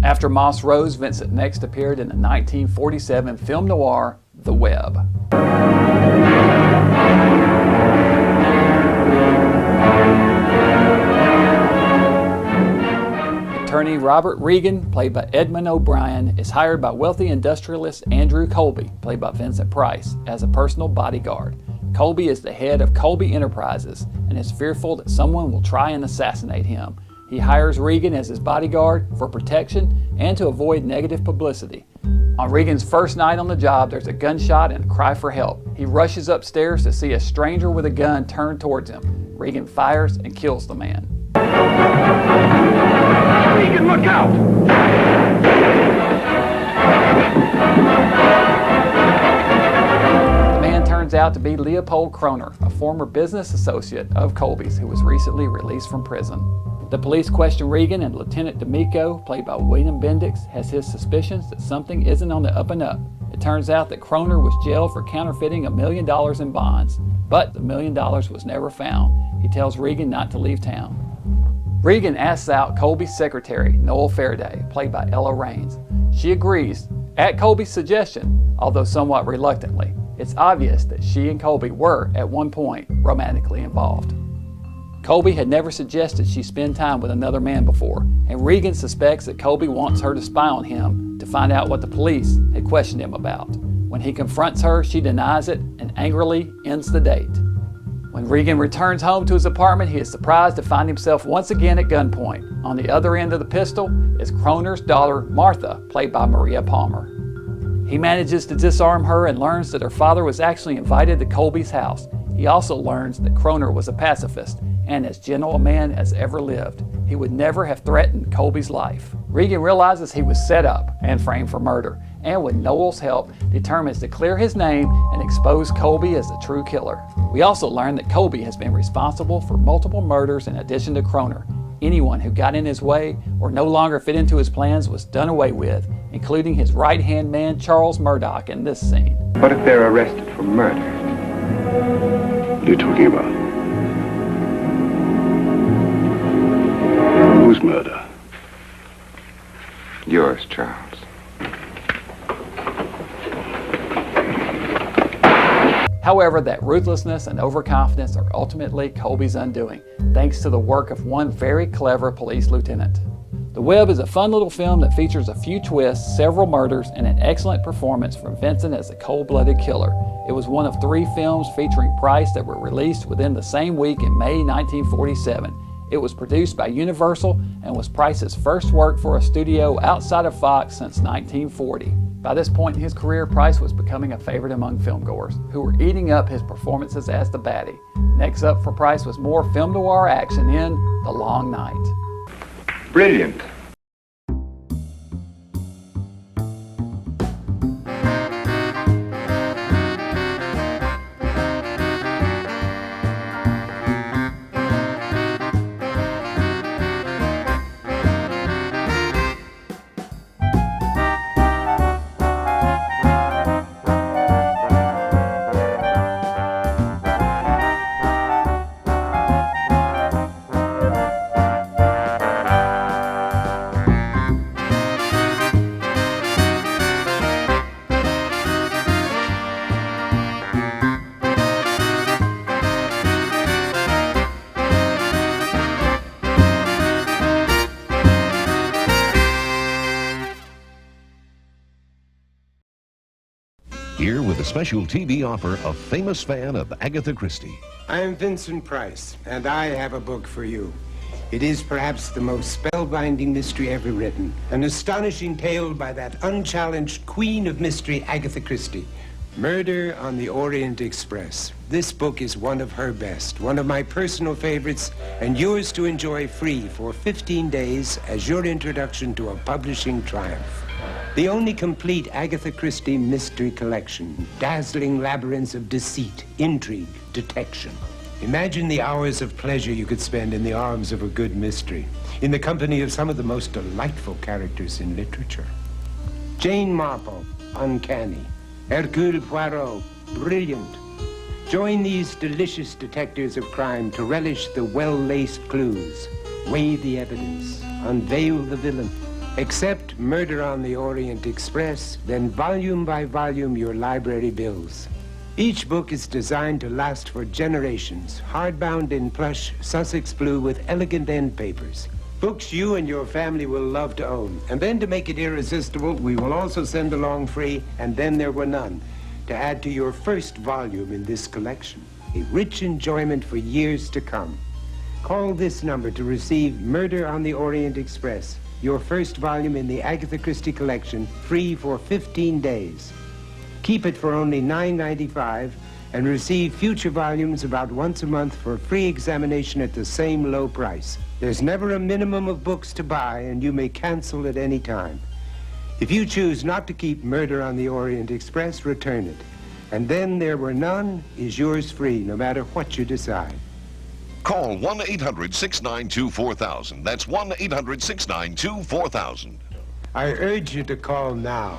After Moss Rose, Vincent next appeared in the 1947 film noir The Web. Attorney Robert Regan, played by Edmund O'Brien, is hired by wealthy industrialist Andrew Colby, played by Vincent Price, as a personal bodyguard. Colby is the head of Colby Enterprises and is fearful that someone will try and assassinate him. He hires Regan as his bodyguard for protection and to avoid negative publicity. On Regan's first night on the job, there's a gunshot and a cry for help. He rushes upstairs to see a stranger with a gun turned towards him. Regan fires and kills the man. Regan, look out! The man turns out to be Leopold Kroner, a former business associate of Colby's who was recently released from prison. The police question Regan, and Lieutenant D'Amico, played by William Bendix, has his suspicions that something isn't on the up and up. It turns out that Kroner was jailed for counterfeiting $1 million in bonds, but the $1 million was never found. He tells Regan not to leave town. Regan asks out Colby's secretary, Noel Faraday, played by Ella Raines. She agrees, at Colby's suggestion, although somewhat reluctantly. It's obvious that she and Colby were, at one point, romantically involved. Colby had never suggested she spend time with another man before, and Regan suspects that Colby wants her to spy on him to find out what the police had questioned him about. When he confronts her, she denies it and angrily ends the date. When Regan returns home to his apartment, he is surprised to find himself once again at gunpoint. On the other end of the pistol is Kroner's daughter, Martha, played by Maria Palmer. He manages to disarm her and learns that her father was actually invited to Colby's house. He also learns that Kroner was a pacifist and as gentle a man as ever lived. He would never have threatened Colby's life. Regan realizes he was set up and framed for murder, and with Noel's help, determines to clear his name and expose Colby as the true killer. We also learn that Colby has been responsible for multiple murders in addition to Kroner. Anyone who got in his way or no longer fit into his plans was done away with, including his right-hand man Charles Murdoch in this scene. What if they're arrested for murder? What are you talking about? Whose murder? Yours, Charles. However, that ruthlessness and overconfidence are ultimately Colby's undoing, thanks to the work of one very clever police lieutenant. The Web is a fun little film that features a few twists, several murders, and an excellent performance from Vincent as a cold-blooded killer. It was one of 3 films featuring Price that were released within the same week in May 1947. It was produced by Universal and was Price's first work for a studio outside of Fox since 1940. By this point in his career, Price was becoming a favorite among filmgoers, who were eating up his performances as the baddie. Next up for Price was more film noir action in The Long Night. Brilliant. Here with a special TV offer, a famous fan of Agatha Christie. I am Vincent Price, and I have a book for you. It is perhaps the most spellbinding mystery ever written, an astonishing tale by that unchallenged queen of mystery, Agatha Christie. Murder on the Orient Express. This book is one of her best, one of my personal favorites, and yours to enjoy free for 15 days as your introduction to a publishing triumph. The only complete Agatha Christie mystery collection, dazzling labyrinths of deceit, intrigue, detection. Imagine the hours of pleasure you could spend in the arms of a good mystery, in the company of some of the most delightful characters in literature. Jane Marple, uncanny. Hercule Poirot, brilliant. Join these delicious detectives of crime to relish the well-laced clues, weigh the evidence, unveil the villain, Accept Murder on the Orient Express, then volume by volume your library bills. Each book is designed to last for generations, hardbound in plush Sussex blue with elegant end papers. Books you and your family will love to own. And then to make it irresistible, we will also send along free And Then There Were None to add to your first volume in this collection. A rich enjoyment for years to come. Call this number to receive Murder on the Orient Express, your first volume in the Agatha Christie collection, free for 15 days. Keep it for only $9.95 and receive future volumes about once a month for free examination at the same low price. There's never a minimum of books to buy, and you may cancel at any time. If you choose not to keep Murder on the Orient Express, return it. And Then There Were None is yours free, no matter what you decide. Call 1-800-692-4000. That's 1-800-692-4000. I urge you to call now.